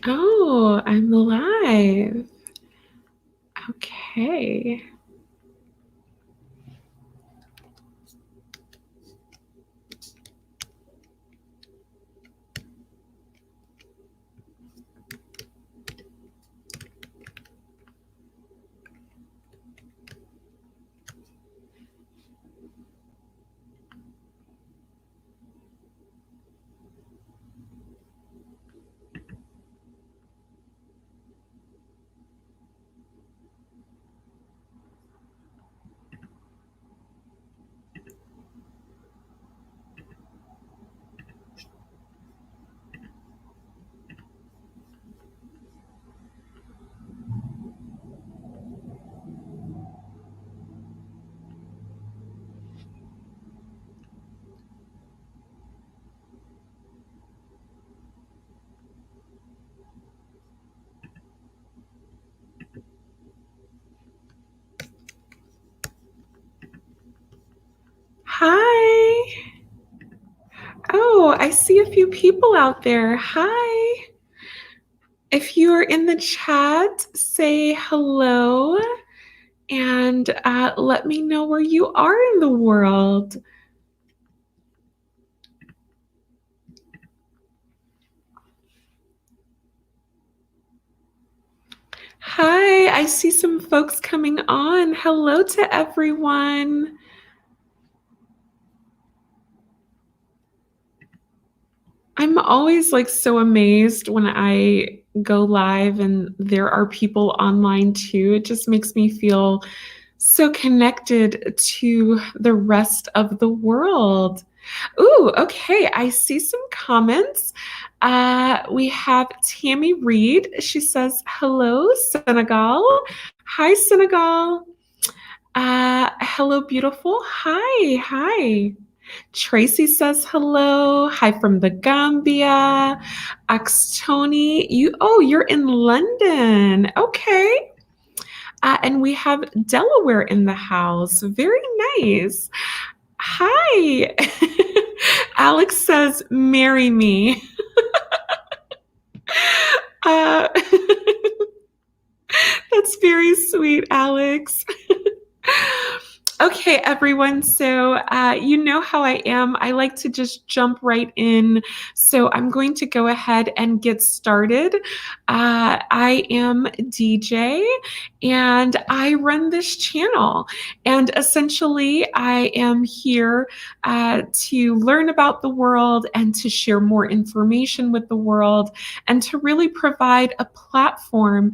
Oh, I'm live. Okay. Hi. Oh, I see a few people out there. Hi. If you are in the chat, say hello and let me know where you are in the world. Hi, I see some folks coming on. Hello to everyone. I'm always like so amazed when I go live and there are people online too. It just makes me feel so connected to the rest of the world. Ooh, okay. I see some comments. We have Tammy Reed. She says, hello, Senegal. Hi, Senegal. Hello, beautiful. Hi. Tracy says hello. Hi from the Gambia. Axtoni, you're in London. Okay. And we have Delaware in the house. Very nice. Hi. Alex says, marry me. Uh, that's very sweet, Alex. Okay, everyone. So, you know how I am. I like to just jump right in. So, I'm going to go ahead and get started. I am DJ and I run this channel. And essentially, I am here to learn about the world and to share more information with the world and to really provide a platform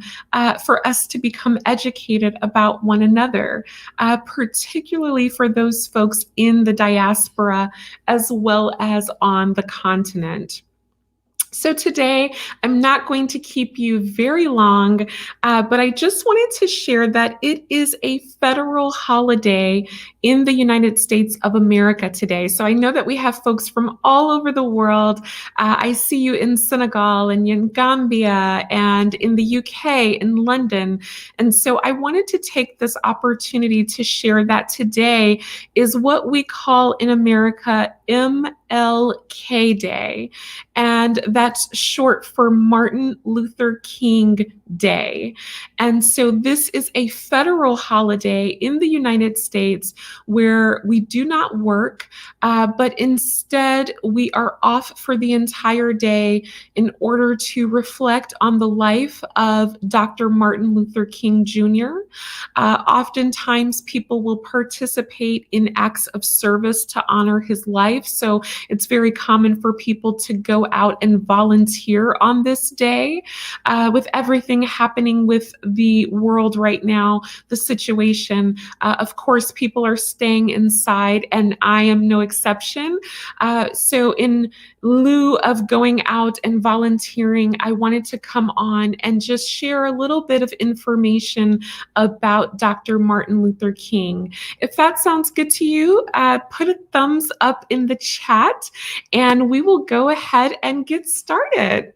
for us to become educated about one another, particularly for those folks in the diaspora as well as on the continent. So today, I'm not going to keep you very long, but I just wanted to share that it is a federal holiday in the United States of America today. So I know that we have folks from all over the world. I see you in Senegal and in Gambia and in the UK, in London. And so I wanted to take this opportunity to share that today is what we call in America MLK Day. And that's short for Martin Luther King Day. And so this is a federal holiday in the United States where we do not work, but instead we are off for the entire day in order to reflect on the life of Dr. Martin Luther King Jr. Oftentimes, people will participate in acts of service to honor his life. So it's very common for people to go out and volunteer on this day. With everything happening with the world right now, the situation, of course, people are staying inside, and I am no exception. So, in lieu of going out and volunteering, I wanted to come on and just share a little bit of information about Dr. Martin Luther King. If that sounds good to you, put a thumbs up in the chat and we will go ahead and get started.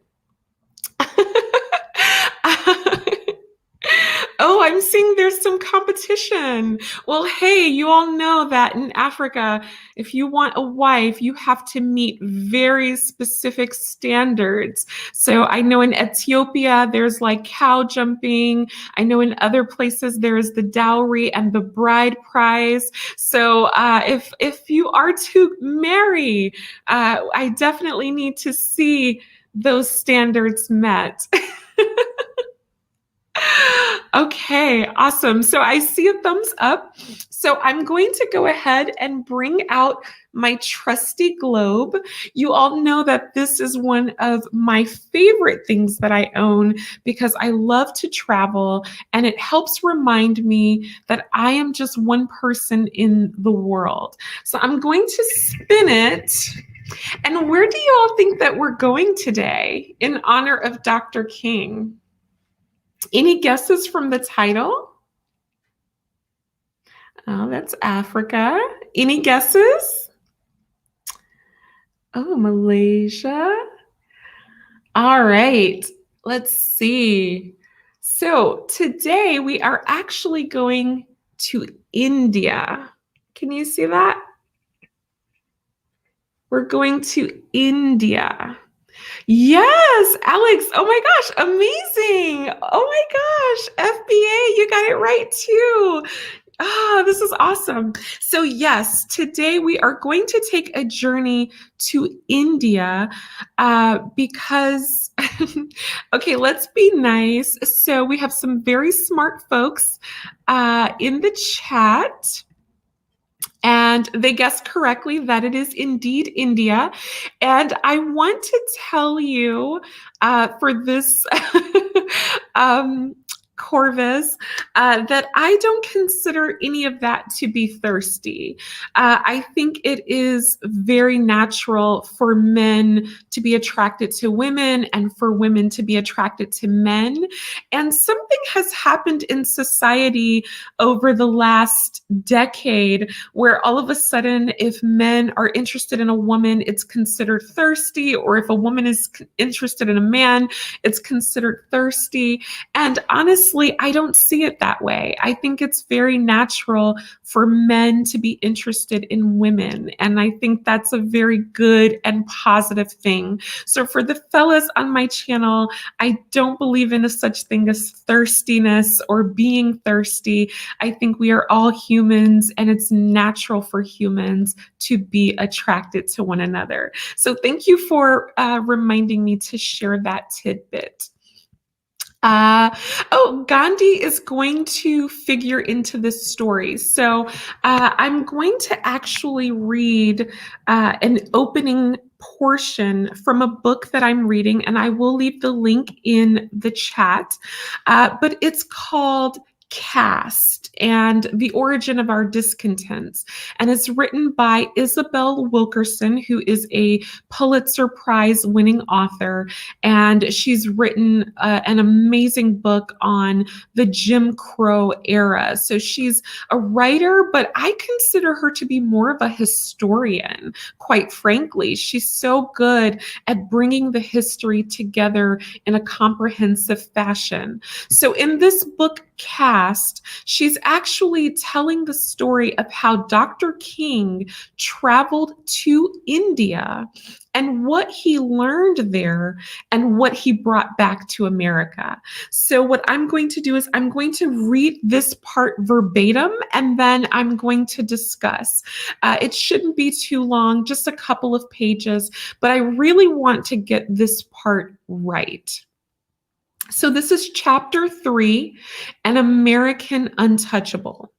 Oh, I'm seeing there's some competition. Well, hey, you all know that in Africa, if you want a wife, you have to meet very specific standards. So I know in Ethiopia, there's like cow jumping. I know in other places, there is the dowry and the bride price. So if you are to marry, I definitely need to see those standards met. Okay, awesome. So I see a thumbs up. So I'm going to go ahead and bring out my trusty globe. You all know that this is one of my favorite things that I own because I love to travel and it helps remind me that I am just one person in the world. So I'm going to spin it. And where do you all think that we're going today in honor of Dr. King? Any guesses from the title? Oh, that's Africa. Any guesses? Oh, Malaysia. All right, let's see. So today we are actually going to India. Can you see that? We're going to India. Yes, Alex. Oh my gosh, amazing. Oh my gosh, FBA, you got it right too. Ah, this is awesome. So, yes, today we are going to take a journey to India because, okay, let's be nice. So, we have some very smart folks in the chat. And they guessed correctly that it is indeed India. And I want to tell you for this Corvus that I don't consider any of that to be thirsty. I think it is very natural for men to be attracted to women and for women to be attracted to men. And something has happened in society over the last decade where all of a sudden, if men are interested in a woman, it's considered thirsty, or if a woman is interested in a man, it's considered thirsty. And honestly, I don't see it that way. I think it's very natural for men to be interested in women. And I think that's a very good and positive thing. So for the fellas on my channel, I don't believe in a such thing as thirstiness or being thirsty. I think we are all humans and it's natural for humans to be attracted to one another. So thank you for reminding me to share that tidbit. Gandhi is going to figure into this story. So I'm going to actually read an opening portion from a book that I'm reading, and I will leave the link in the chat. But it's called Caste and the Origin of Our Discontents. And it's written by Isabel Wilkerson, who is a Pulitzer Prize winning author. And she's written an amazing book on the Jim Crow era. So she's a writer, but I consider her to be more of a historian, quite frankly. She's so good at bringing the history together in a comprehensive fashion. So in this book, Caste, she's actually telling the story of how Dr. King traveled to India and what he learned there and what he brought back to America. So what I'm going to do is I'm going to read this part verbatim and then I'm going to discuss. It shouldn't be too long, just a couple of pages, but I really want to get this part right. So this is chapter 3, An American Untouchable.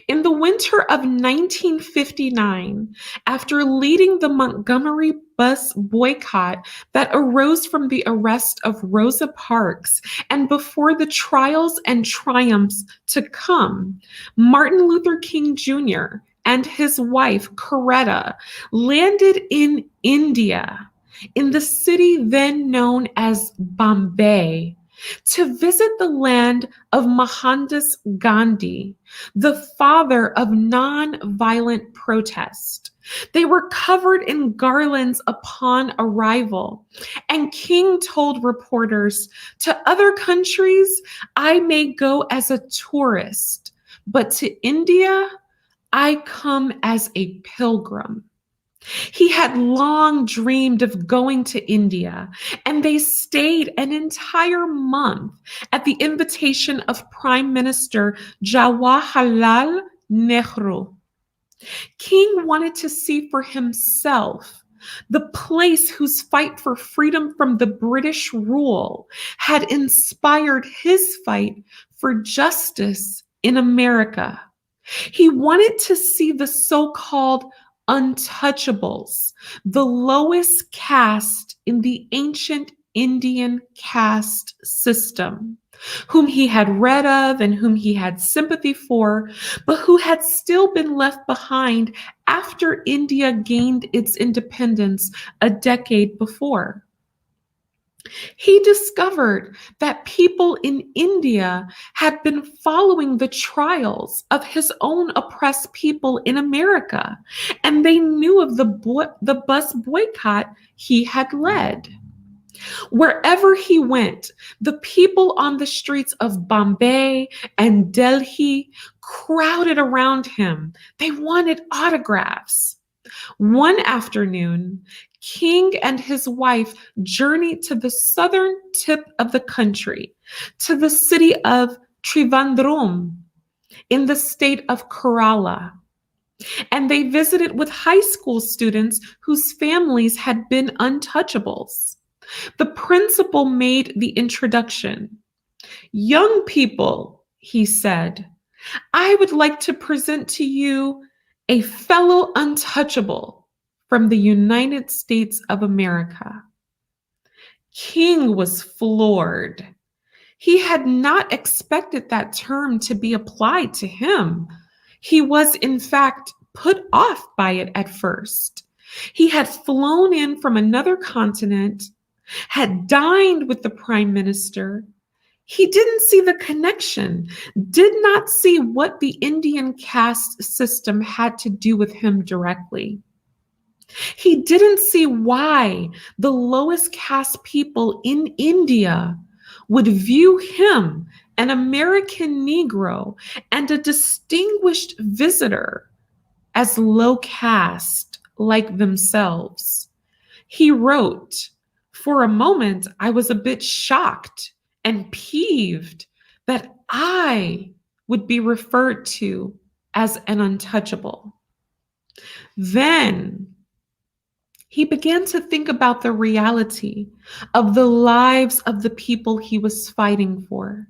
In the winter of 1959, after leading the Montgomery bus boycott that arose from the arrest of Rosa Parks and before the trials and triumphs to come, Martin Luther King Jr. and his wife, Coretta, landed in India, in the city then known as Bombay, to visit the land of Mohandas Gandhi, the father of nonviolent protest. They were covered in garlands upon arrival, and King told reporters, "To other countries, I may go as a tourist, but to India, I come as a pilgrim." He had long dreamed of going to India, and they stayed an entire month at the invitation of Prime Minister Jawaharlal Nehru. King wanted to see for himself the place whose fight for freedom from the British rule had inspired his fight for justice in America. He wanted to see the so-called untouchables, the lowest caste in the ancient Indian caste system, whom he had read of and whom he had sympathy for, but who had still been left behind after India gained its independence a decade before. He discovered that people in India had been following the trials of his own oppressed people in America, and they knew of the bus boycott he had led. Wherever he went, the people on the streets of Bombay and Delhi crowded around him. They wanted autographs. One afternoon, King and his wife journeyed to the southern tip of the country, to the city of Trivandrum in the state of Kerala. And they visited with high school students whose families had been untouchables. The principal made the introduction. "Young people," he said, "I would like to present to you a fellow untouchable from the United States of America." King was floored. He had not expected that term to be applied to him. He was, in fact, put off by it at first. He had flown in from another continent, had dined with the prime minister. He didn't see the connection, did not see what the Indian caste system had to do with him directly. He didn't see why the lowest caste people in India would view him, an American Negro and a distinguished visitor, as low caste like themselves. He wrote, "For a moment, I was a bit shocked and peeved that I would be referred to as an untouchable." Then he began to think about the reality of the lives of the people he was fighting for.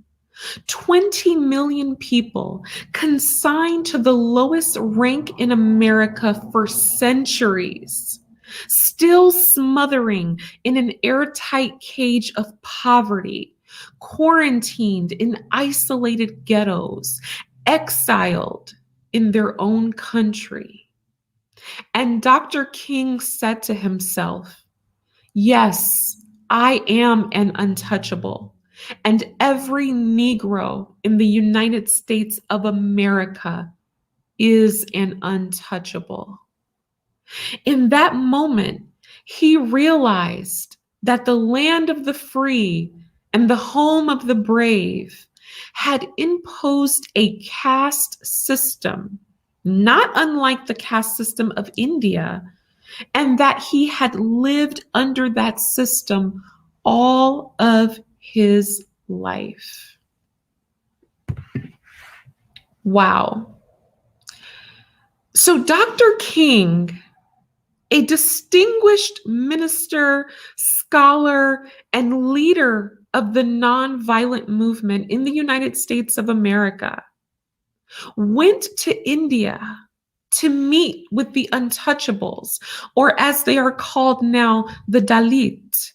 20 million people consigned to the lowest rank in America for centuries, still smothering in an airtight cage of poverty, quarantined in isolated ghettos, exiled in their own country. And Dr. King said to himself, "Yes, I am an untouchable, and every Negro in the United States of America is an untouchable." In that moment, he realized that the land of the free and the home of the brave had imposed a caste system, not unlike the caste system of India, and that he had lived under that system all of his life. Wow. So Dr. King, a distinguished minister, scholar, and leader of the nonviolent movement in the United States of America, went to India to meet with the untouchables, or as they are called now, the Dalit.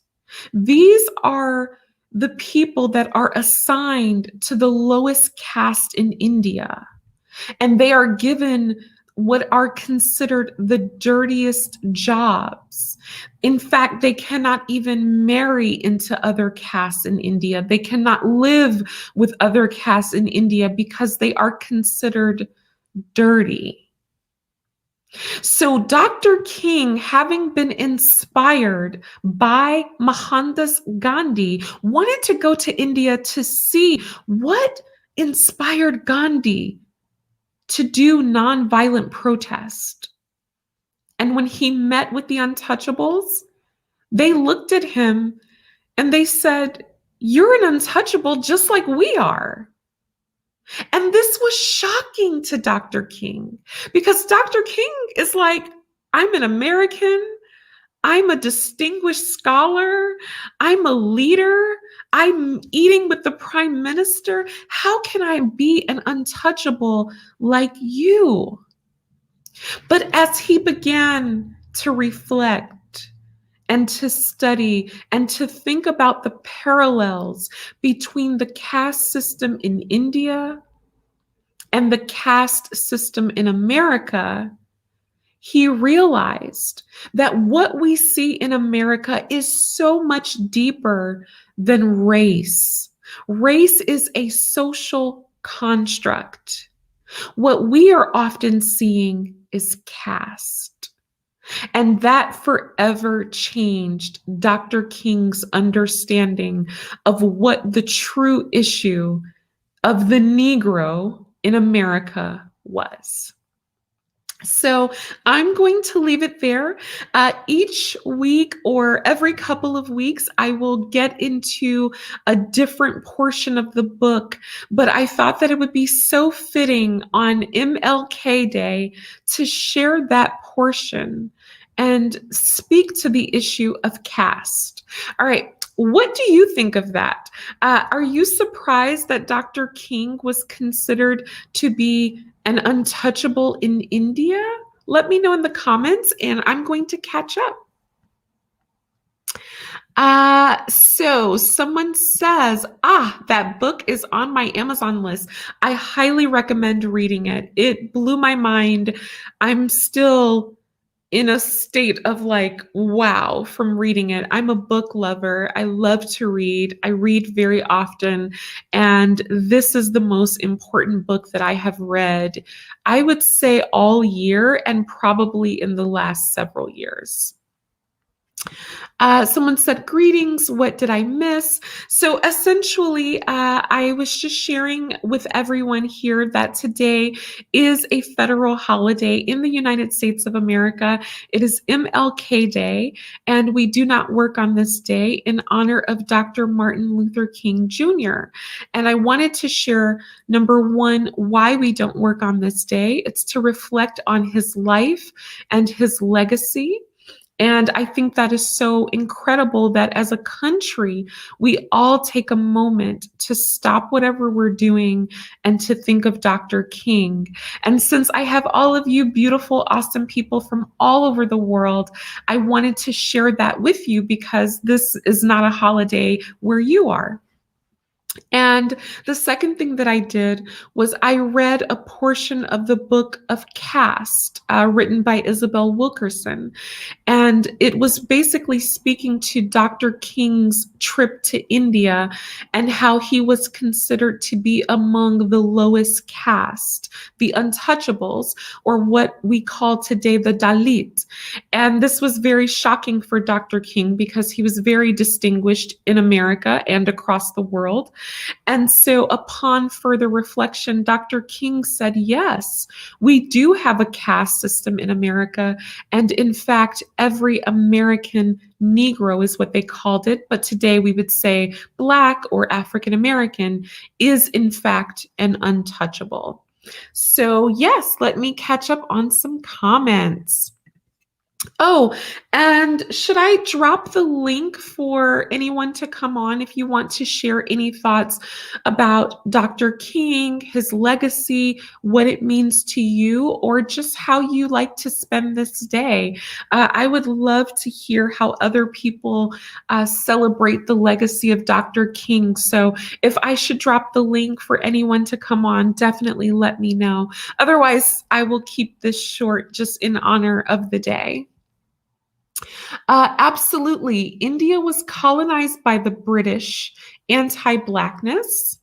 These are the people that are assigned to the lowest caste in India, and they are given what are considered the dirtiest jobs. In fact, they cannot even marry into other castes in India. They cannot live with other castes in India because they are considered dirty. So, Dr. King, having been inspired by Mohandas Gandhi, wanted to go to India to see what inspired Gandhi to do nonviolent protest. And when he met with the untouchables, they looked at him and they said, "You're an untouchable just like we are." And this was shocking to Dr. King because Dr. King is like, "I'm an American. I'm a distinguished scholar. I'm a leader. I'm eating with the prime minister. How can I be an untouchable like you?" But as he began to reflect and to study and to think about the parallels between the caste system in India and the caste system in America, he realized that what we see in America is so much deeper than race. Race is a social construct. What we are often seeing is caste. And that forever changed Dr. King's understanding of what the true issue of the Negro in America was. So I'm going to leave it there. Each week or every couple of weeks, I will get into a different portion of the book, but I thought that it would be so fitting on MLK Day to share that portion and speak to the issue of caste. All right. What do you think of that? Are you surprised that Dr. King was considered to be an untouchable in India? Let me know in the comments and I'm going to catch up. So someone says, that book is on my Amazon list. I highly recommend reading it. It blew my mind. I'm still in a state of like, wow, from reading it. I'm a book lover. I love to read. I read very often. And this is the most important book that I have read, I would say all year and probably in the last several years. Someone said, "Greetings, what did I miss?" So essentially, I was just sharing with everyone here that today is a federal holiday in the United States of America. It is MLK Day, and we do not work on this day in honor of Dr. Martin Luther King Jr. And I wanted to share, number one, why we don't work on this day. It's to reflect on his life and his legacy. And I think that is so incredible that as a country, we all take a moment to stop whatever we're doing and to think of Dr. King. And since I have all of you beautiful, awesome people from all over the world, I wanted to share that with you because this is not a holiday where you are. And the second thing that I did was I read a portion of the book of Caste, written by Isabel Wilkerson. And it was basically speaking to Dr. King's trip to India and how he was considered to be among the lowest caste, the untouchables, or what we call today the Dalit. And this was very shocking for Dr. King because he was very distinguished in America and across the world. And so upon further reflection, Dr. King said, yes, we do have a caste system in America. And in fact, every American Negro is what they called it. But today we would say Black or African American is in fact an untouchable. So yes, let me catch up on some comments. Oh, and should I drop the link for anyone to come on if you want to share any thoughts about Dr. King, his legacy, what it means to you, or just how you like to spend this day? I would love to hear how other people celebrate the legacy of Dr. King. So if I should drop the link for anyone to come on, definitely let me know. Otherwise, I will keep this short just in honor of the day. Absolutely. India was colonized by the British, anti Blackness.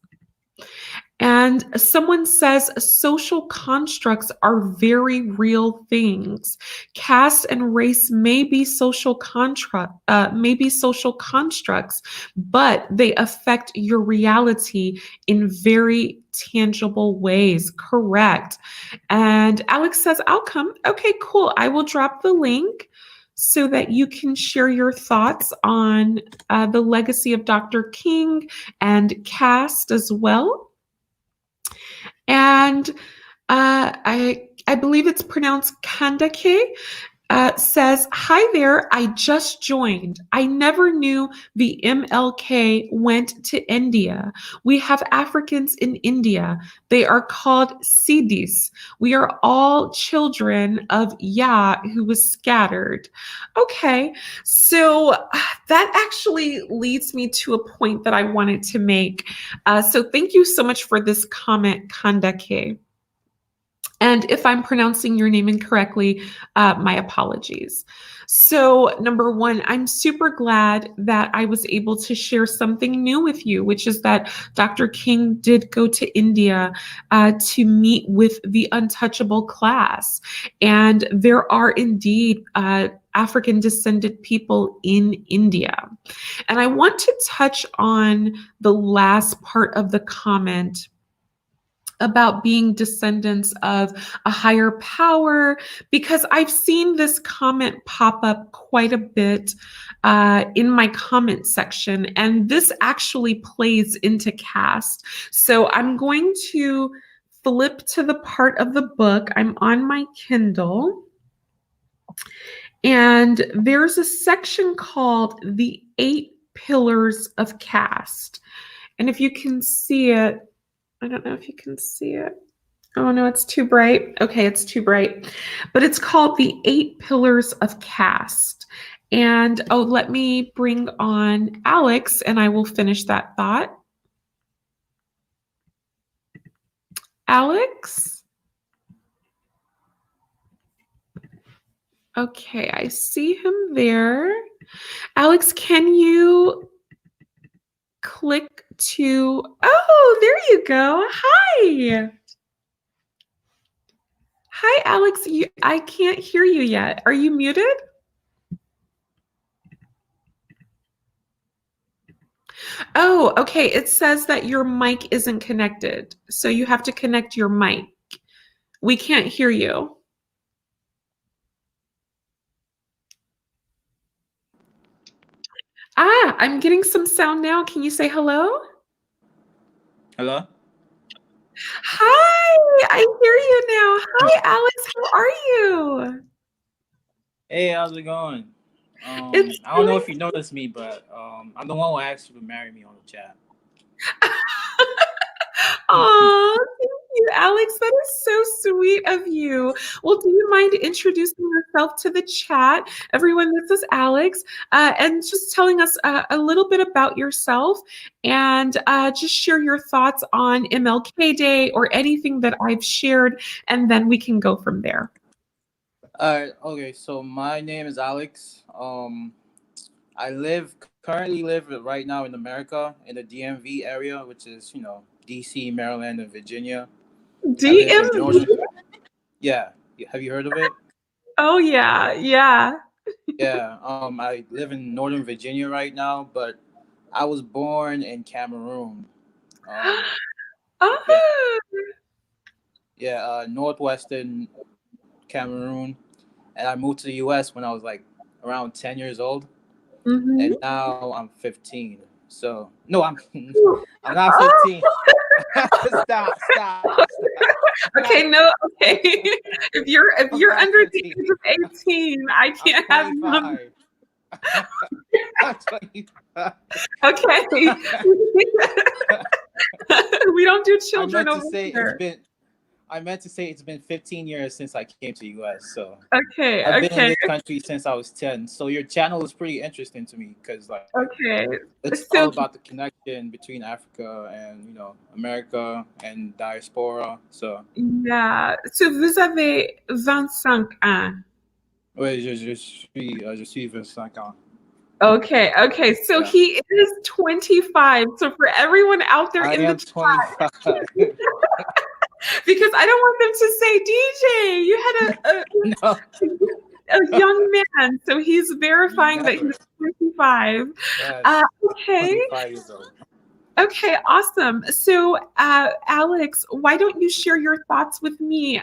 And someone says social constructs are very real things. Caste and race may be social constructs, but they affect your reality in very tangible ways. Correct. And Alex says, I'll come. Okay, cool. I will drop the link so that you can share your thoughts on the legacy of Dr. King and Caste as well. And I believe it's pronounced Kandake, says, Hi there, I just joined. I never knew the MLK went to India. We have Africans in India. They are called Siddhis. We are all children of Yah who was scattered. Okay, so that actually leads me to a point that I wanted to make. So thank you so much for this comment, Kandake. And if I'm pronouncing your name incorrectly, my apologies. So, number one, I'm super glad that I was able to share something new with you, which is that Dr. King did go to India to meet with the untouchable class. And there are indeed African descended people in India. And I want to touch on the last part of the comment about being descendants of a higher power, because I've seen this comment pop up quite a bit in my comment section, and this actually plays into caste. So I'm going to flip to the part of the book. I'm on my Kindle, and there's a section called The 8 Pillars of Caste. And if you can see it, I don't know if you can see it. Oh no, it's too bright. Okay, it's too bright. But it's called The 8 Pillars of Caste. And oh, let me bring on Alex and I will finish that thought. Alex? Okay, I see him there. Alex, can you click to, oh, there you go. Hi. Hi, Alex. I can't hear you yet. Are you muted? Oh, okay. It says that your mic isn't connected. So you have to connect your mic. We can't hear you. I'm getting some sound now. Can you say hello? Hello? Hi, I hear you now. Hi, Alex. How are you? Hey, how's it going? It's I don't know going. if you noticed me, but I'm the one who asked you to marry me on the chat. Aw, thank you, Alex. That is so sweet of you. Well, do you mind introducing yourself to the chat? Everyone, this is Alex, and just telling us a little bit about yourself and just share your thoughts on MLK Day or anything that I've shared, and then we can go from there. Alright, okay, so my name is Alex. Currently live right now in America in the DMV area, which is, DC, Maryland, and Virginia. I live in DMV? yeah, have you heard of it? Oh, yeah, yeah. Yeah, I live in Northern Virginia right now, but I was born in Cameroon. Um, yeah, Oh. yeah, northwestern Cameroon, and I moved to the U.S. when I was like around 10 years old, and Mhm. now I'm 15. So no, I'm I'm not Oh. 15. Stop, stop, stop. Okay, no, okay. If I'm you're not under the 15. age of 18, I I'm can't have you. 25. I'm 25. Okay. We don't do I children meant to over say here. I meant to say it's been 15 years since I came to US. So Okay, I've been in okay, this country since I was 10. So your channel is pretty interesting to me because like okay. it's all So about the connection between Africa and America and diaspora. So yeah. So vous avez 25 ans. ouais, je suis 25 ans. Okay, okay. So Yeah, he is 25. So for everyone out there I in the am chat, 25. because I don't want them to say, DJ, you had No, a young man. So he's verifying that never. he's 25. Uh, Yes, okay, 25 years old. okay, awesome. So, Alex, why don't you share your thoughts with me?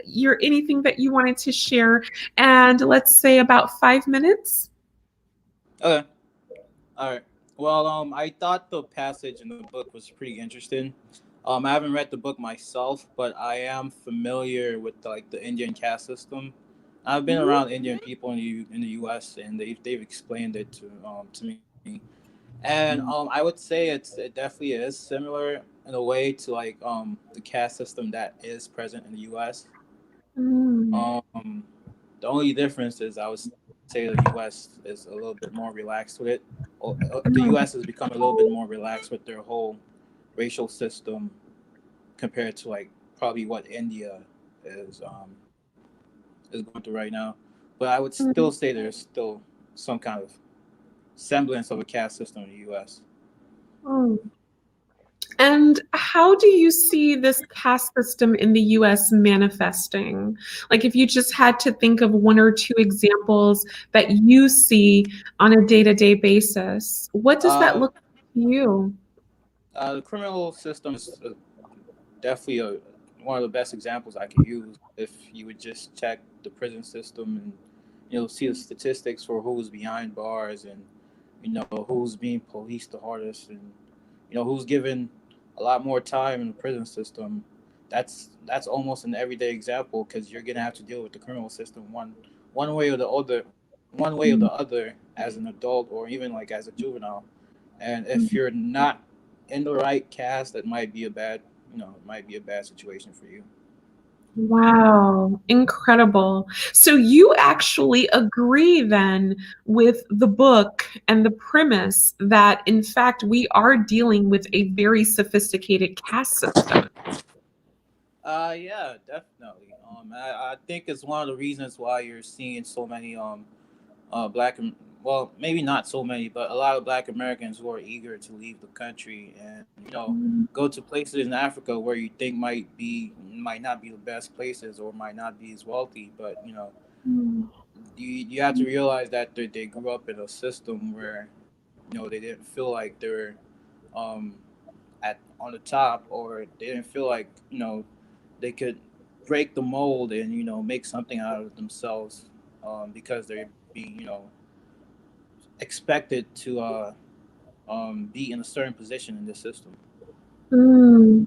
Your anything that you wanted to share, and let's say about 5 minutes. Okay, all right. Well, I thought the passage in the book was pretty interesting. I haven't read the book myself, but I am familiar with like the Indian caste system. I've been around Indian people in the U.S. and they've explained it to me. And I would say it definitely is similar in a way to like the caste system that is present in the U.S. Mm, Um, the only difference is I would say the U.S. is a little bit more relaxed with it. The U.S. has become a little bit more relaxed with their whole racial system compared to like probably what India is going through right now. But I would still mm, say there's still some kind of semblance of a caste system in the U.S. mm. And how do you see this caste system in the US manifesting? Like, if you just had to think of one or two examples that you see on a day-to-day basis, what does that Uh, look like to you? the criminal system is definitely one of the best examples I could use. If you would just check the prison system and see the statistics for who's behind bars and who's being policed the hardest and who's given a lot more time in the prison system. That's almost an everyday example because you're gonna have to deal with the criminal system one way or the other, as an adult or even like as a juvenile. And if you're not in the right cast, that might be a bad it might be a bad situation for you. Wow, incredible. So you actually agree then with the book and the premise that, in fact, we are dealing with a very sophisticated caste system. Yeah, definitely. I think it's one of the reasons why you're seeing so many black well, maybe not so many, but a lot of black Americans who are eager to leave the country and Mm, go to places in Africa where you think might not be the best places or might not be as wealthy, but mm, you have to realize that they grew up in a system where they didn't feel like they were um at on the top, or they didn't feel like they could break the mold and make something out of themselves because they're being expected to be in a certain position in this system. mm.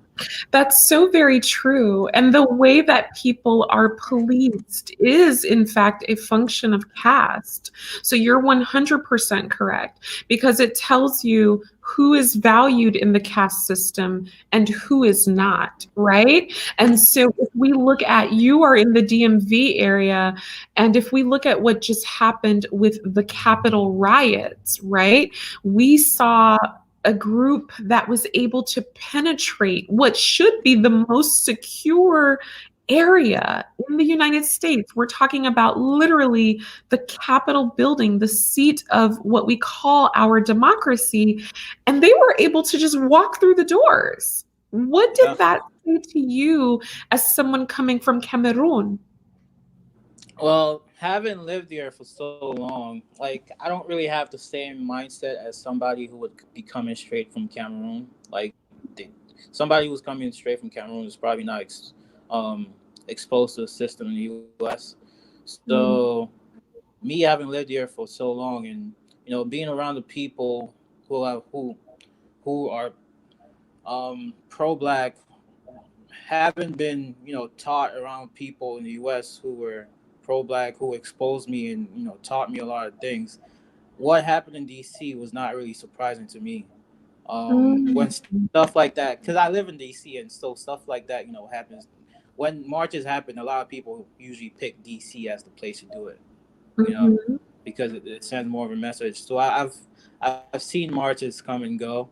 That's so very true. And the way that people are policed is, in fact, a function of caste. So you're 100% correct because it tells you who is valued in the caste system and who is not, right? And so if we look at you are in the DMV area, and if we look at what just happened with the Capitol riots, right? We saw a group that was able to penetrate what should be the most secure area in the United States. We're talking about literally the Capitol building, the seat of what we call our democracy. And they were able to just walk through the doors. What did Yeah. that say to you as someone coming from Cameroon? Well, having lived here for so long, like I don't really have the same mindset as somebody who would be coming straight from Cameroon. Somebody who's coming straight from Cameroon is probably not um, exposed to the system in the U.S. Mm, So me having lived here for so long, and being around the people who are pro black, having been, taught around people in the U.S. who were pro-black, who exposed me and taught me a lot of things, what happened in D.C. was not really surprising to me. When Mm, stuff like that, because I live in D.C. and so stuff like that, happens. When marches happen, a lot of people usually pick D.C. as the place to do it, you know, mhm, because it sends more of a message. So I've seen marches come and go,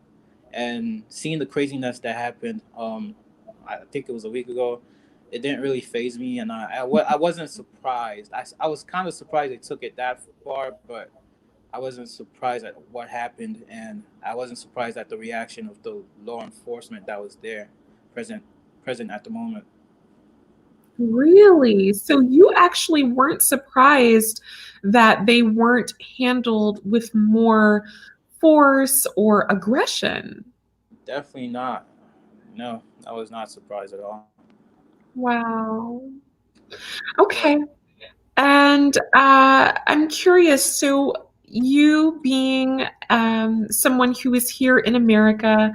and seeing the craziness that happened. I think it was a week ago. It didn't really phase me, and I wasn't surprised. I was kind of surprised they took it that far, but I wasn't surprised at what happened, and I wasn't surprised at the reaction of the law enforcement that was there, present present at the moment. really? So you actually weren't surprised that they weren't handled with more force or aggression? Definitely not. No, I was not surprised at all. Wow. Yep. Okay. And I'm curious, so you being someone who is here in America,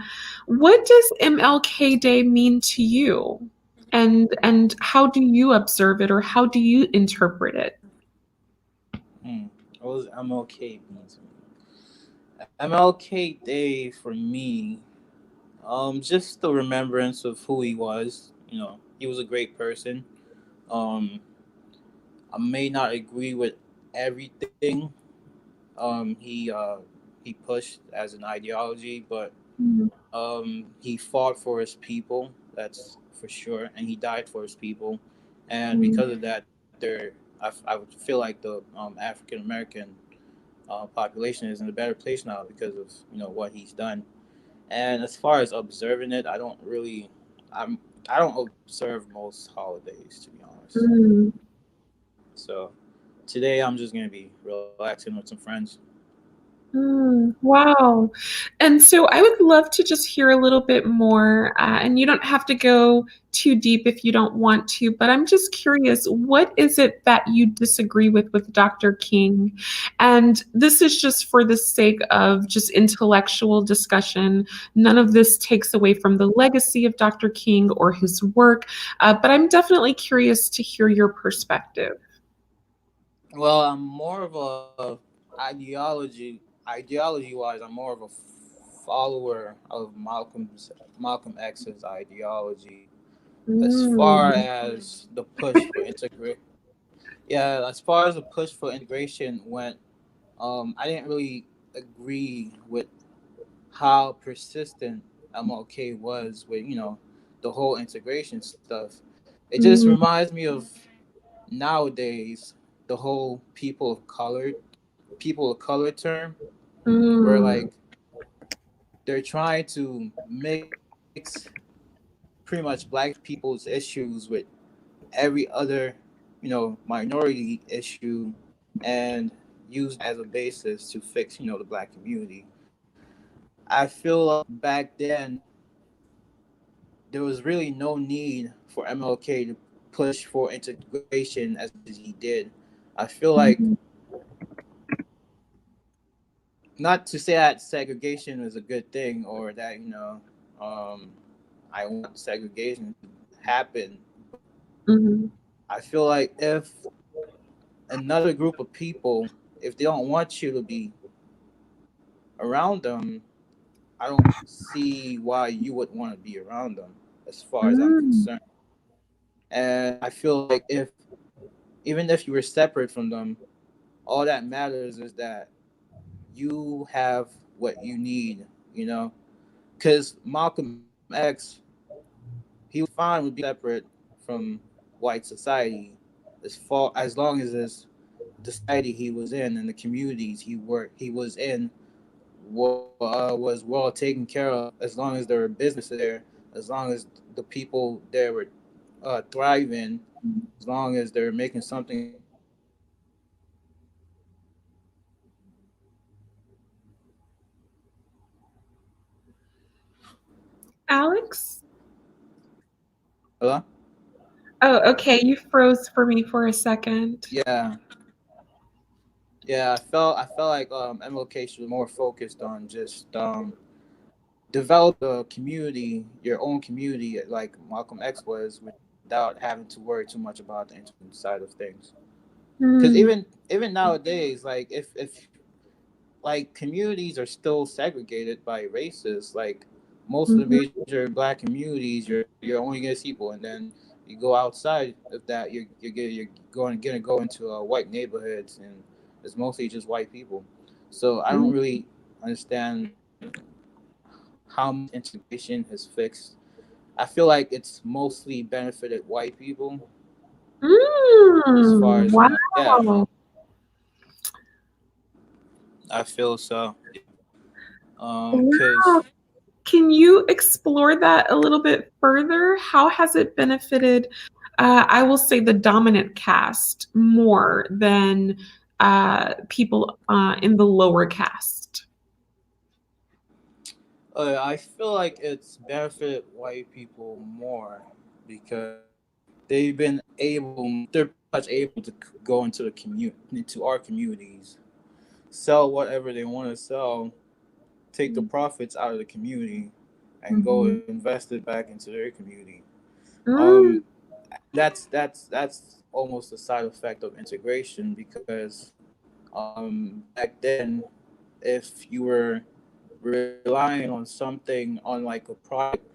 what does MLK Day mean to you? And how do you observe it or how do you interpret it? Hmm. What was MLK mean to me? MLK Day for me, just the remembrance of who he was. He was a great person. Um, I may not agree with everything he pushed as an ideology, but Mm, he fought for his people. That's for sure, and he died for his people. And mm, because of that, I would feel like the African American population is in a better place now because of what he's done. And as far as observing it, I'm I don't observe most holidays, to be honest. mm. So today I'm just gonna be relaxing with some friends. Wow. And so I would love to just hear a little bit more, and you don't have to go too deep if you don't want to, but I'm just curious, what is it that you disagree with Dr. King? And this is just for the sake of just intellectual discussion. None of this takes away from the legacy of Dr. King or his work, but I'm definitely curious to hear your perspective. Well, I'm more of a ideology wise. I'm more of a follower of Malcolm X's ideology as far Mm, as the push for integrate. Yeah, as far as the push for integration went, I didn't really agree with how persistent MLK was with the whole integration stuff. It just mm, reminds me of nowadays the whole people of color term, where mm, like they're trying to mix pretty much black people's issues with every other minority issue, and use that as a basis to fix the black community. I feel like back then there was really no need for MLK to push for integration as much as he did. I feel like, mm, not to say that segregation is a good thing, or that um, I want segregation to happen, but mm. I feel like if another group of people, if they don't want you to be around them, I don't see why you would want to be around them, as far as I'm Mm, concerned. And I feel like, if even if you were separate from them, all that matters is that you have what you need, you know? Because Malcolm X, he was fine with being separate from white society, as long as the society he was in and the communities he was in was well taken care of, as long as there were businesses there, as long as the people there were thriving, as long as they're making something out of their lives. Alex? Hello? Oh, okay. You froze for me for a second. Yeah, yeah. I felt like MLK was more focused on just develop a community, your own community, like Malcolm X was, without having to worry too much about the internet side of things. Because Mm, even nowadays, like if like communities are still segregated by races. Like most of the mhm, major black communities, you're only gonna see people, and then you go outside of that, you're gonna go into white neighborhoods, and it's mostly just white people. So I don't mm, really understand how much integration has fixed. I feel like it's mostly benefited white people as far as yeah, wow. I feel so. Yeah. Wow. Because Can you explore that a little bit further? How has it benefited, I will say, the dominant caste more than people in the lower caste? I feel like it's benefited white people more because they've been able, they're pretty much able to go into the into our communities, sell whatever they want to sell, take the profits out of the community, and go Mhm. invest it back into their community. Um, Mm, that's almost a side effect of integration because back then, if you were relying on something, on like a product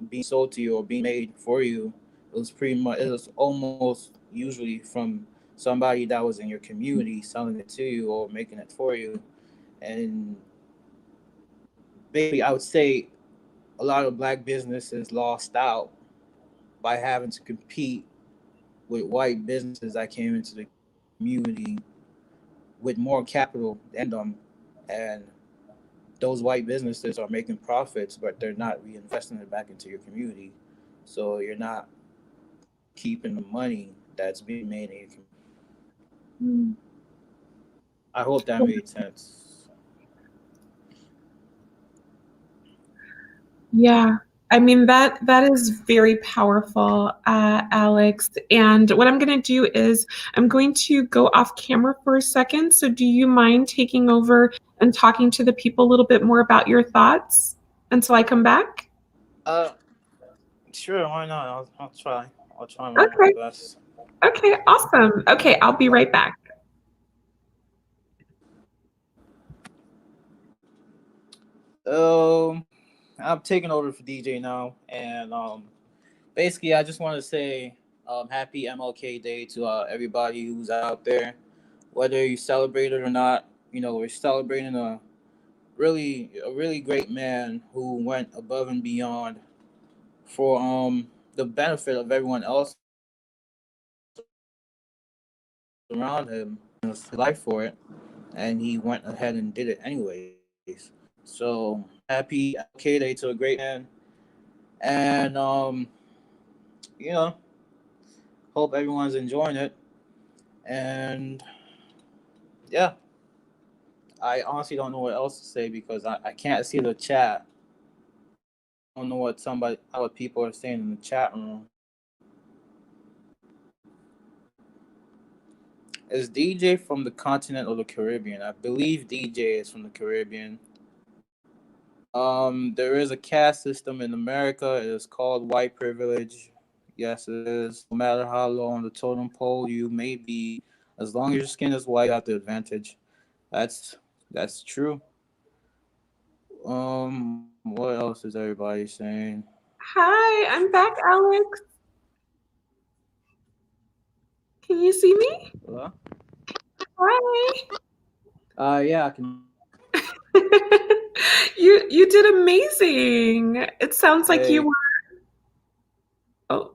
being sold to you or being made for you, it was almost usually from somebody that was in your community selling it to you or making it for you. And basically, I would say a lot of black businesses lost out by having to compete with white businesses that came into the community with more capital than them, and those white businesses are making profits, but they're not reinvesting it back into your community. So you're not keeping the money that's being made in your community. mm. I hope that made sense. Yeah. I mean that is very powerful, Alex. And what I'm going to do is I'm going to go off camera for a second. So do you mind taking over and talking to the people a little bit more about your thoughts until I come back? Uh, sure, why not? I'll try. I'll try my Okay. best. Okay. Awesome. Okay. I'll be right back. Um, I'm taking over for DJ now, and basically, I just want to say happy MLK Day to everybody who's out there, whether you celebrate it or not. You know, we're celebrating a really great man who went above and beyond for the benefit of everyone else around him. His life for it, and he went ahead and did it anyways. So happy MLK Day to a great man, and you know, hope everyone's enjoying it. And yeah, I honestly don't know what else to say because I can't see the chat. I don't know what people are saying in the chat room. Is DJ from the continent or the Caribbean? I believe DJ is from the Caribbean. There is a caste system in America. It is called white privilege. Yes, it is. No matter how low on the totem pole you may be, as long as your skin is white, you have the advantage. That's that's true. What else is everybody saying? Hi, I'm back, Alex. Can you see me? Hello? Hi. Yeah, I can hear you. You did amazing. It sounds like you Hey, were. Oh,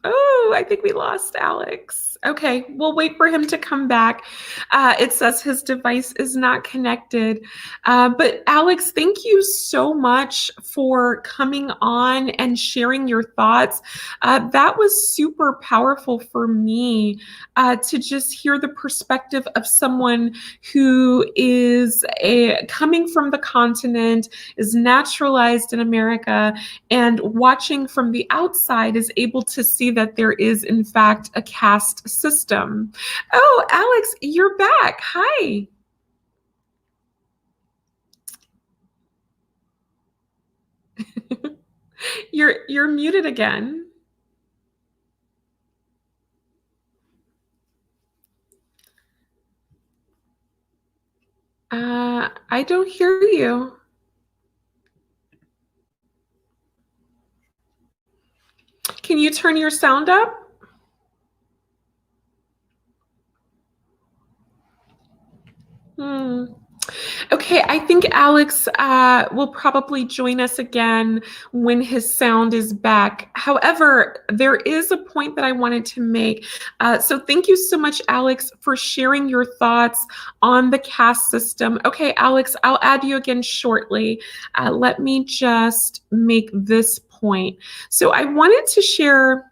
oh, I think we lost Alex. Okay, we'll wait for him to come back. It says his device is not connected. But Alex, thank you so much for coming on and sharing your thoughts. That was super powerful for me to just hear the perspective of someone who is coming from the continent, is naturalized in America, and watching from the outside is able to see that there is in fact a caste system. Oh, Alex, you're back. Hi. You're muted again. I don't hear you. Can you turn your sound up? Okay, I think Alex will probably join us again when his sound is back. However, there is a point that I wanted to make. So thank you so much, Alex, for sharing your thoughts on the caste system. Okay, Alex, I'll add you again shortly. Let me just make this point. So I wanted to share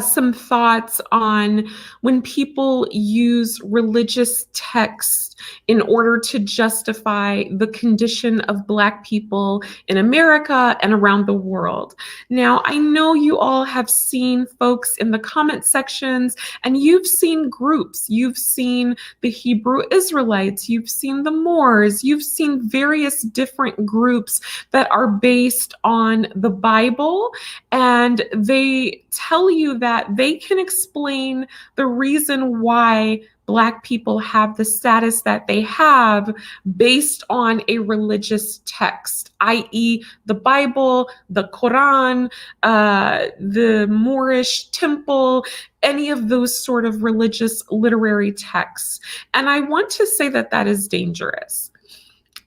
some thoughts on when people use religious texts in order to justify the condition of Black people in America and around the world. Now, I know you all have seen folks in the comment sections, and you've seen groups. You've seen the Hebrew Israelites, you've seen the Moors, you've seen various different groups that are based on the Bible, and they tell you that they can explain the reason why Black people have the status that they have based on a religious text, i.e., the Bible, the Quran, the Moorish temple, any of those sort of religious literary texts. And I want to say that that is dangerous.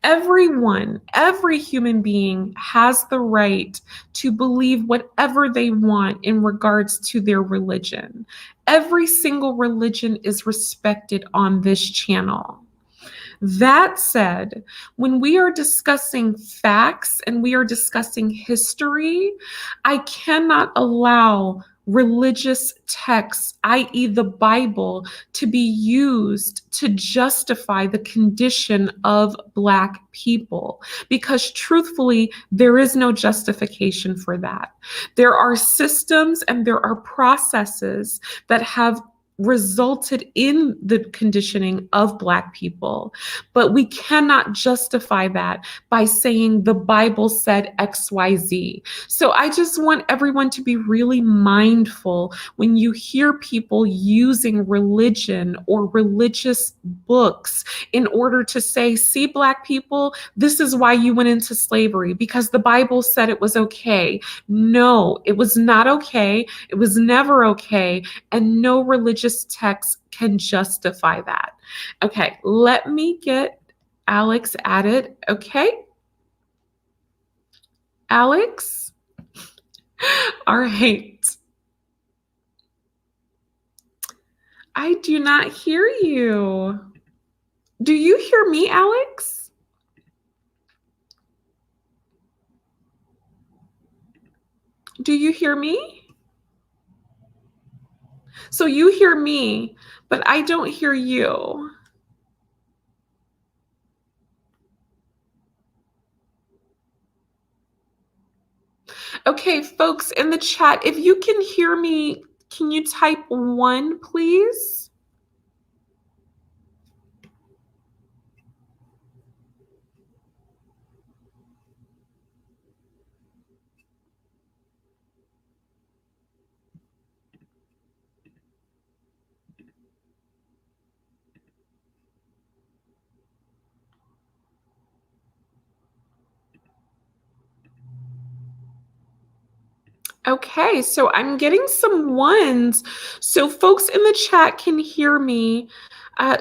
Everyone, every human being has the right to believe whatever they want in regards to their religion. Every single religion is respected on this channel. That said, when we are discussing facts and we are discussing history, I cannot allow religious texts, i.e., the Bible, to be used to justify the condition of Black people. Because truthfully, there is no justification for that. There are systems and there are processes that have resulted in the conditioning of Black people, but we cannot justify that by saying the Bible said XYZ. So I just want everyone to be really mindful when you hear people using religion or religious books in order to say, see, Black people, this is why you went into slavery, because the Bible said it was okay. No, it was not okay. It was never okay. And no religious text can justify that. Okay, let me get Alex added. Okay, Alex? All right. I do not hear you. Do you hear me, Alex? Do you hear me? So you hear me, but I don't hear you. Okay, folks in the chat, if you can hear me, can you type 1, please? Okay, so I'm getting some ones. So folks in the chat can hear me.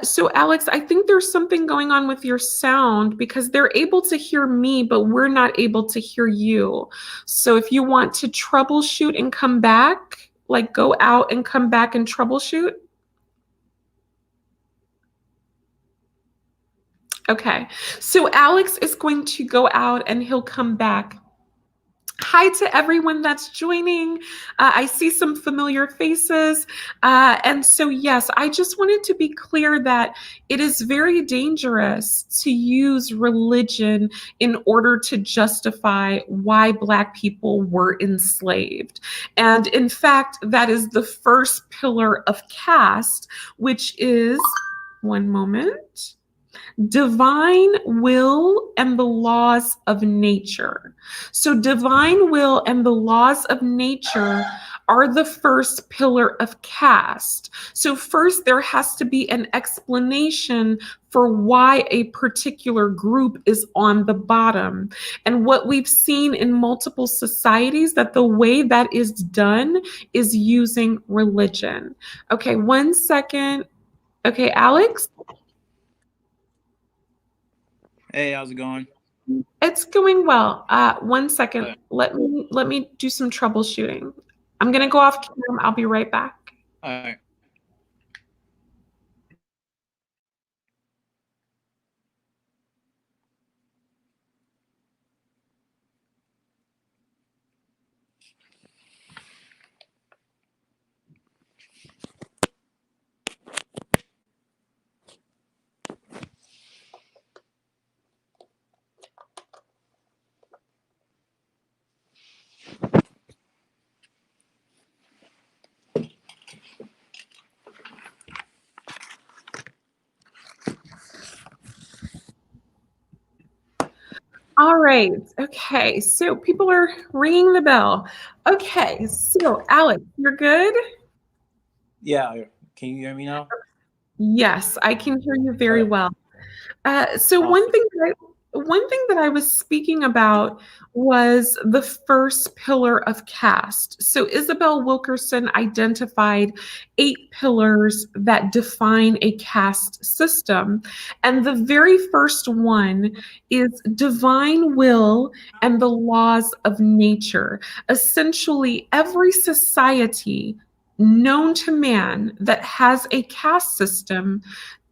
So Alex, I think there's something going on with your sound because they're able to hear me, but we're not able to hear you. So if you want to troubleshoot and come back, like go out and come back and troubleshoot. Okay, so Alex is going to go out and he'll come back. Hi to everyone that's joining. I see some familiar faces. And so, yes, I just wanted to be clear that it is very dangerous to use religion in order to justify why Black people were enslaved. And in fact, that is the first pillar of caste, which is, one moment, divine will and the laws of nature. So, divine will and the laws of nature are the first pillar of caste. So, first, there has to be an explanation for why a particular group is on the bottom. And what we've seen in multiple societies, that the way that is done is using religion. Okay, 1 second. Okay, Alex? Hey, how's it going? It's going well. 1 second. Uh, Let me do some troubleshooting. I'm gonna go off camera. I'll be right back. all right. All right. Okay. So people are ringing the bell. Okay. So Alex, you're good? Yeah, can you hear me now? Yes, I can hear you All very right. well. So Awesome. one thing that I was speaking about was the first pillar of caste. So Isabel Wilkerson identified 8 pillars that define a caste system. And the very first one is divine will and the laws of nature. Essentially, every society known to man that has a caste system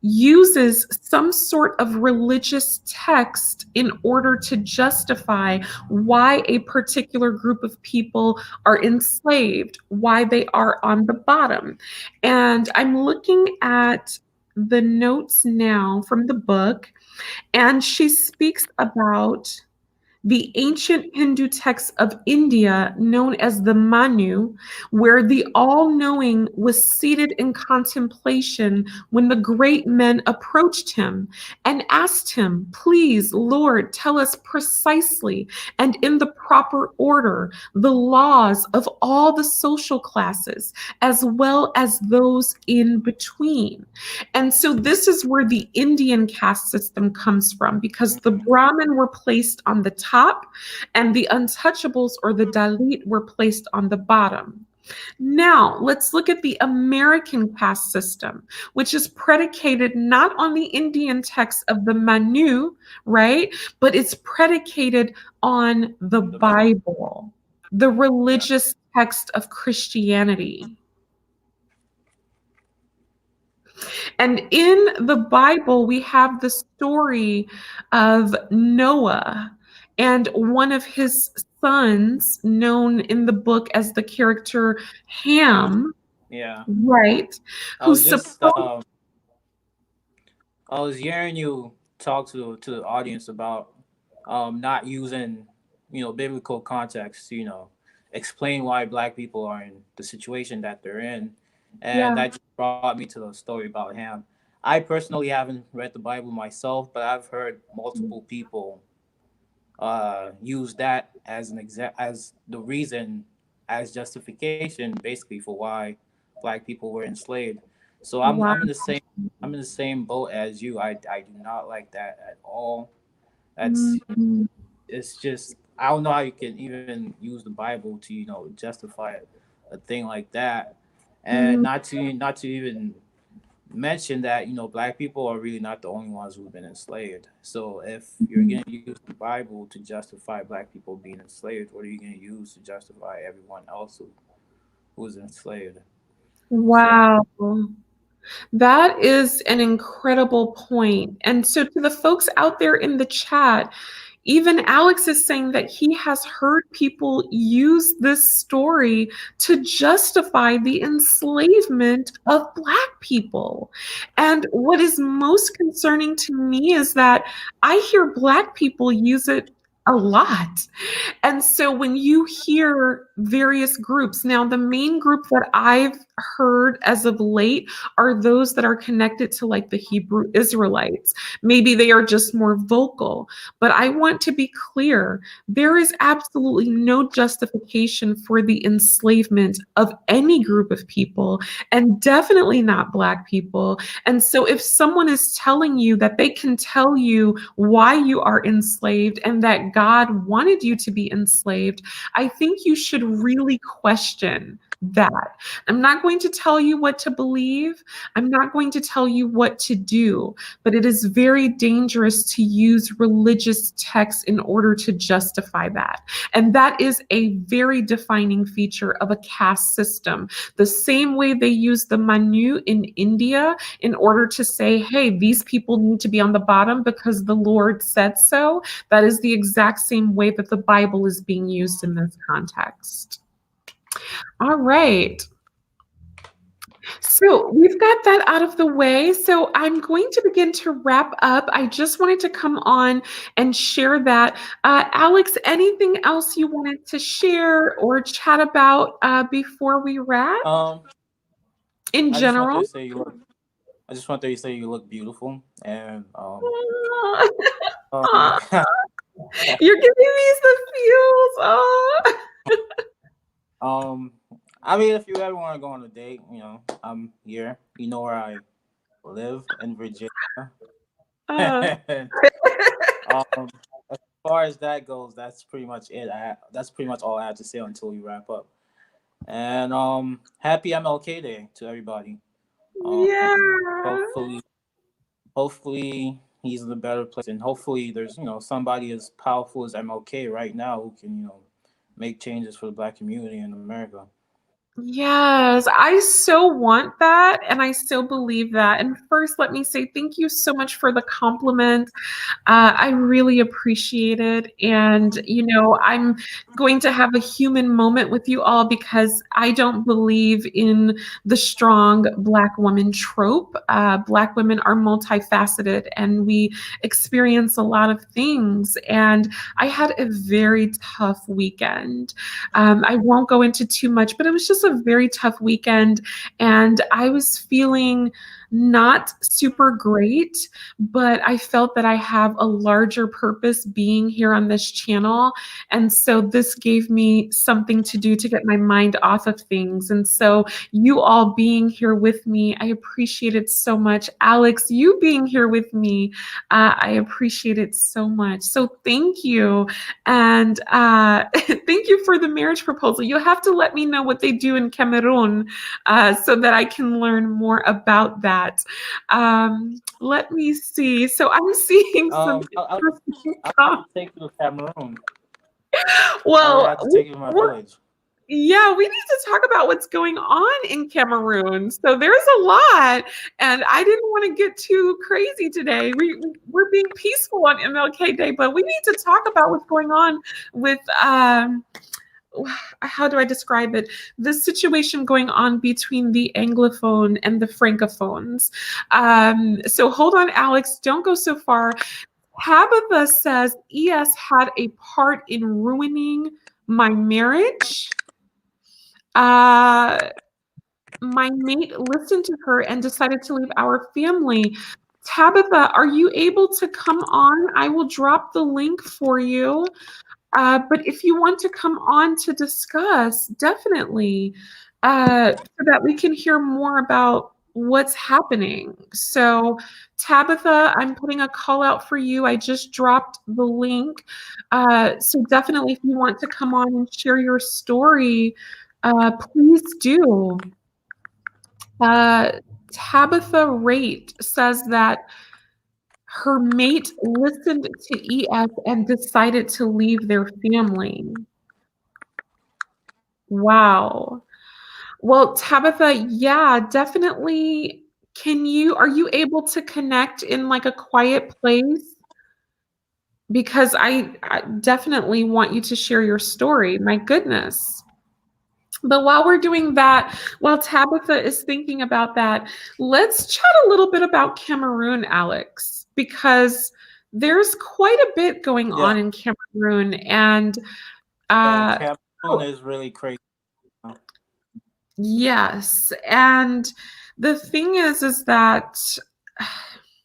uses some sort of religious text in order to justify why a particular group of people are enslaved, why they are on the bottom. And I'm looking at the notes now from the book, and she speaks about the ancient Hindu texts of India, known as the Manu, where the all knowing was seated in contemplation when the great men approached him and asked him, "Please, Lord, tell us precisely and in the proper order the laws of all the social classes, as well as those in between." And so this is where the Indian caste system comes from, because the Brahmin were placed on the top and the untouchables or the Dalit were placed on the bottom. Now, let's look at the American caste system, which is predicated not on the Indian text of the Manu, right? But it's predicated on the The Bible. Bible, the Yeah. religious text of Christianity. And in the Bible, we have the story of Noah and one of his sons, known in the book as the character Ham. Ham, Yeah. right? I Who was just supposed, I was hearing you talk to the audience about not using, biblical context, explain why black people are in the situation that they're in. And yeah, that just brought me to the story about Ham. I personally haven't read the Bible myself, but I've heard multiple people use that as as the reason, as justification basically for why black people were enslaved. So wow. I'm in the same boat as you. I do not like that at all. That's Mm, it's just I don't know how you can even use the Bible to justify a thing like that, and mm, not to even mention that black people are really not the only ones who've been enslaved. So if you're mm. going to use the Bible to justify black people being enslaved, what are you going to use to justify everyone else who was enslaved? So Wow. That is an incredible point. And so, to the folks out there in the chat, even Alex is saying that he has heard people use this story to justify the enslavement of Black people. And what is most concerning to me is that I hear Black people use it a lot. And so when you hear various groups, now the main group that I've heard as of late are those that are connected to like the Hebrew Israelites. Maybe they are just more vocal, but I want to be clear. There is absolutely no justification for the enslavement of any group of people, and definitely not Black people. And so if someone is telling you that they can tell you why you are enslaved and that God wanted you to be enslaved, I think you should really question that. I'm not going to tell you what to believe. I'm not going to tell you what to do, but it is very dangerous to use religious texts in order to justify that. And that is a very defining feature of a caste system. The same way they use the Manu in India in order to say, hey, these people need to be on the bottom because the Lord said so. That is the exact same way that the Bible is being used in this context. All right. So we've got that out of the way. So I'm going to begin to wrap up. I just wanted to come on and share that. Alex, anything else you wanted to share or chat about before we wrap Um, in I just wanted general? to say you look. I just wanted to say you look beautiful, and um, Aw, you're giving me some feels. Oh. um, I mean, if you ever want to go on a date, I'm here. You know where I live in Virginia. Uh, um, as far as that goes, that's pretty much it. That's pretty much all I have to say until we wrap up. And happy MLK Day to everybody. yeah. Hopefully, he's in a better place, and hopefully there's somebody as powerful as MLK right now who can make changes for the Black community in America. Yes, I so want that, and I so believe that. And first, let me say thank you so much for the compliment. I really appreciate it. And, I'm going to have a human moment with you all because I don't believe in the strong Black woman trope. Black women are multifaceted and we experience a lot of things. And I had a very tough weekend. I won't go into too much, but it was just a very tough weekend. And I was feeling not super great, but I felt that I have a larger purpose being here on this channel. And so this gave me something to do to get my mind off of things. And so you all being here with me, I appreciate it so much. Alex, you being here with me, I appreciate it so much. So thank you. And thank you for the marriage proposal. You'll have to let me know what they do in Cameroon so that I can learn more about that. Let me see. So I'm seeing some interesting I'll have comments. to take you to Cameroon. I would Well, have to take you to my village. yeah, we need to talk about what's going on in Cameroon. So there's a lot, and I didn't want to get too crazy today. We're being peaceful on MLK Day, but we need to talk about what's going on with how do I describe it? The situation going on between the Anglophone and the Francophones. So hold on, Alex, don't go so far. Tabitha says ES had a part in ruining my marriage. My mate listened to her and decided to leave our family. Tabitha, are you able to come on? I will drop the link for you. But if you want to come on to discuss, definitely, so that we can hear more about what's happening. So, Tabitha, I'm putting a call out for you. I just dropped the link. So definitely, if you want to come on and share your story, please do. Tabitha Rate says that her mate listened to ES and decided to leave their family. Wow. Well, Tabitha, yeah, definitely. Are you able to connect in like a quiet place? Because I definitely want you to share your story. My goodness. But while we're doing that, while Tabitha is thinking about that, let's chat a little bit about Cameroon, Alex, because There's quite a bit going Yeah, on in Cameroon, and yeah. uh, Cameroon oh, is really crazy now. yes, and the thing is that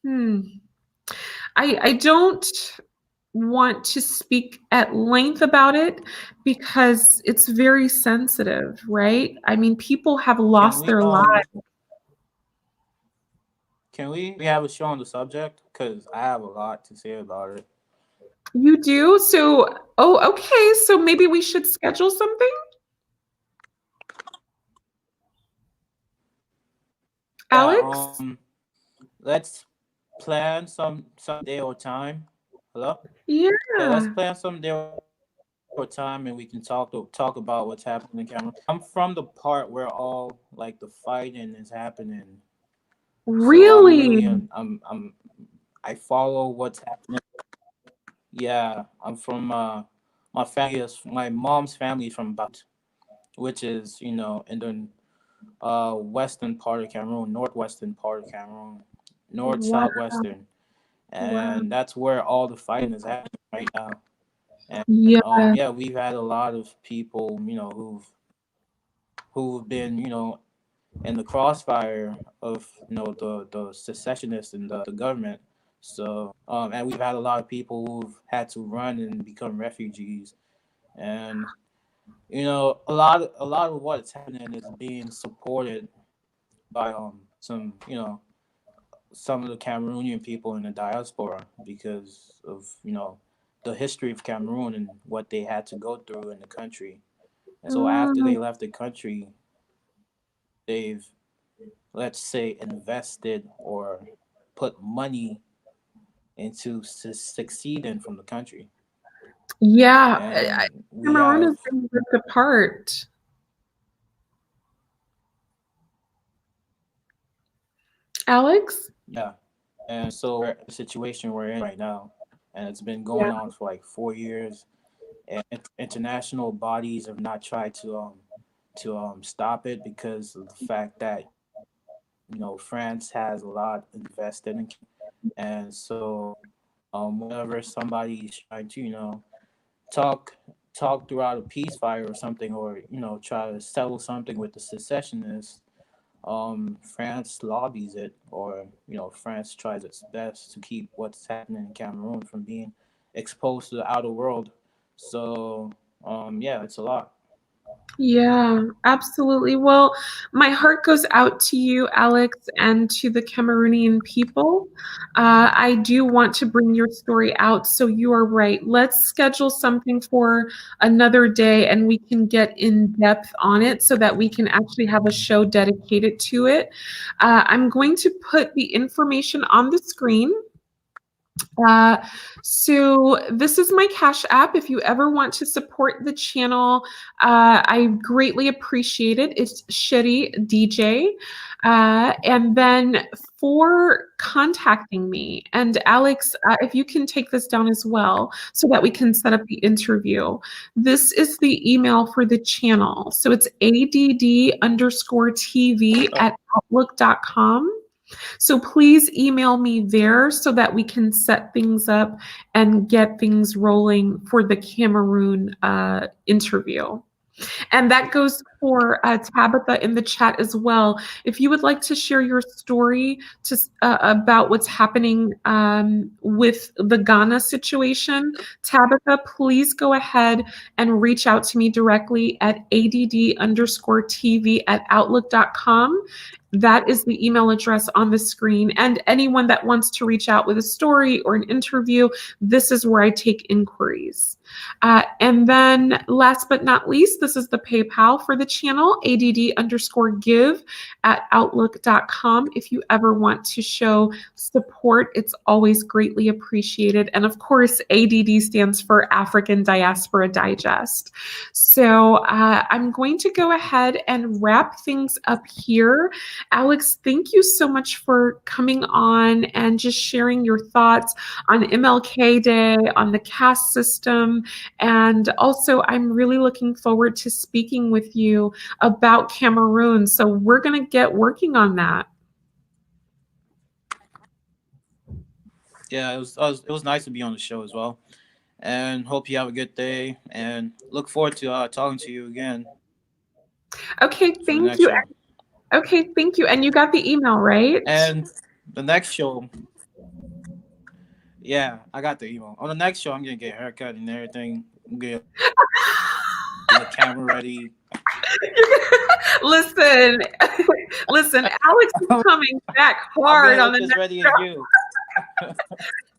hmm, I don't want to speak at length about it because it's very sensitive, right? I mean, people have Can lost we their lives. we have a show on the subject? Because I have a lot to say about it. You do? So, oh, okay. So maybe we should schedule something, Yeah. Alex? Let's plan some day or time. Hello. Yeah, let's Yeah, plan some day or time, and we can talk about what's happening in Cameroon. I'm from the part where all like the fighting is happening, so I'm really? really I follow what's happening. Yeah, I'm from my mom's family is from Bat, which is in the western part of Cameroon, northwestern part of Cameroon, north Wow, southwestern, wow. and that's where all the fighting is happening right now. And Yeah, yeah, we've had a lot of people, who've been, in the crossfire of the secessionists and the government. So and we've had a lot of people who've had to run and become refugees, and a lot of what's happening is being supported by some of the Cameroonian people in the diaspora because of the history of Cameroon and what they had to go through in the country. And so after mm, they left the country, they've, let's say, invested or put money into succeeding from the country. yeah. And we Cameroon have, has been ripped apart, Alex. yeah. And so we're in the situation we're in right now. And it's been Yeah, going on for like 4 years. And international bodies have not tried to stop it because of the fact that France has a lot invested in, and so whenever somebody's trying to talk talk throughout a peace fire or something, or try to settle something with the secessionists, France lobbies it, or France tries its best to keep what's happening in Cameroon from being exposed to the outer world. So yeah, it's a lot. yeah, absolutely. Well, my heart goes out to you, Alex, and to the Cameroonian people. I do want to bring your story out, so you are right. Let's schedule something for another day and we can get in depth on it so that we can actually have a show dedicated to it. I'm going to put the information on the screen. Uh, so this is my Cash App. If you ever want to support the channel, I greatly appreciate it. It's Shetty DJ. And then for contacting me, and Alex, if you can take this down as well so that we can set up the interview. This is the email for the channel. So it's ADD_TV at outlook.com. So please email me there so that we can set things up and get things rolling for the Cameroon interview. And that goes for Tabitha in the chat as well. If you would like to share your story about what's happening with the Ghana situation, Tabitha, please go ahead and reach out to me directly at add_TV at outlook.com. That is the email address on the screen. And anyone that wants to reach out with a story or an interview, this is where I take inquiries. And then last but not least, this is the PayPal for the channel, add_give at outlook.com. If you ever want to show support, it's always greatly appreciated. And of course, ADD stands for African Diaspora Digest. So I'm going to go ahead and wrap things up here. Alex, thank you so much for coming on and just sharing your thoughts on MLK Day, on the caste system. And also, I'm really looking forward to speaking with you about Cameroon. So we're going to get working on that. Yeah, it was nice to be on the show as well. And hope you have a good day. And look forward to talking to you again Okay, for the thank next you. show. Okay, thank you. And you got the email, right? And the next show, yeah, I got the email. On the next show, I'm gonna get a haircut and everything. I'm gonna get the camera ready. Listen, listen, Alex is coming back I'm hard gonna on look the as next ready as show. you.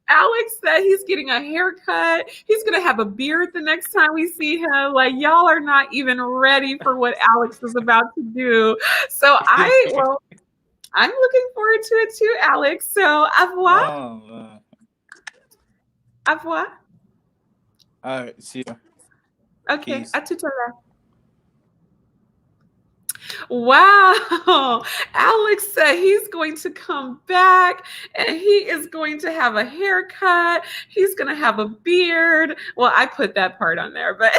Alex said he's getting a haircut. He's going to have a beard the next time we see him. Like, y'all are not even ready for what Alex is about to do. So I'm looking forward to it too, Alex. So, au revoir. Oh, Au revoir. all right. See ya. Okay, Peace. à tout à l'heure. Wow. Alex said he's going to come back and he is going to have a haircut. He's going to have a beard. Well, I put that part on there, but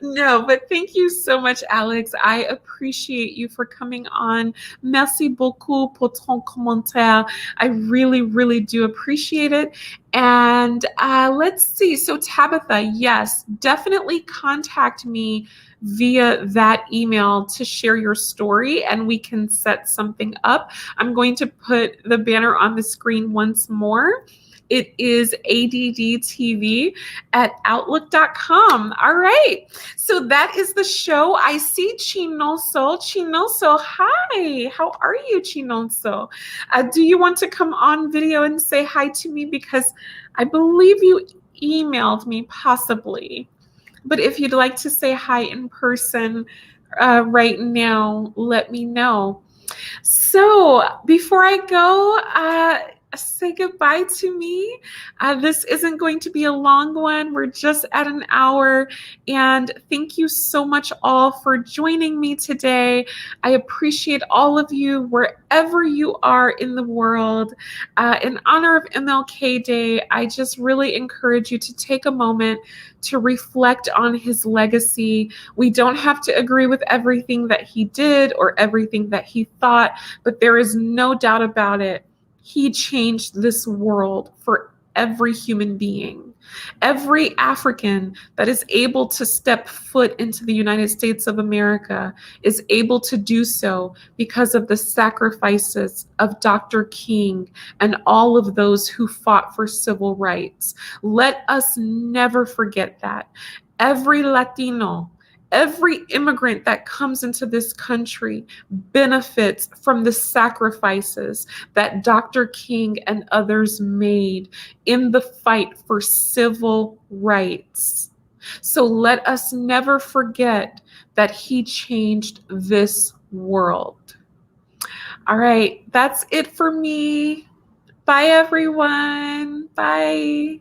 no, but thank you so much, Alex. I appreciate you for coming on. Merci beaucoup pour ton commentaire. I really, really do appreciate it. And let's see. So, Tabitha, yes, definitely contact me via that email to share your story and we can set something up. I'm going to put the banner on the screen once more. It is addtv@outlook.com. All right. So that is the show. I see Chinoso. Chinoso, hi. How are you, Chinoso? Do you want to come on video and say hi to me? Because I believe you emailed me, possibly. But if you'd like to say hi in person right now, let me know. So before I go, say goodbye to me. This isn't going to be a long one. We're just at an hour. And thank you so much all for joining me today. I appreciate all of you wherever you are in the world. In honor of MLK Day, I just really encourage you to take a moment to reflect on his legacy. We don't have to agree with everything that he did or everything that he thought, but there is no doubt about it. He changed this world for every human being. Every African that is able to step foot into the United States of America is able to do so because of the sacrifices of Dr. King and all of those who fought for civil rights. Let us never forget that. Every Latino, every immigrant that comes into this country benefits from the sacrifices that Dr. King and others made in the fight for civil rights. So let us never forget that he changed this world. All right, that's it for me. Bye, everyone. Bye.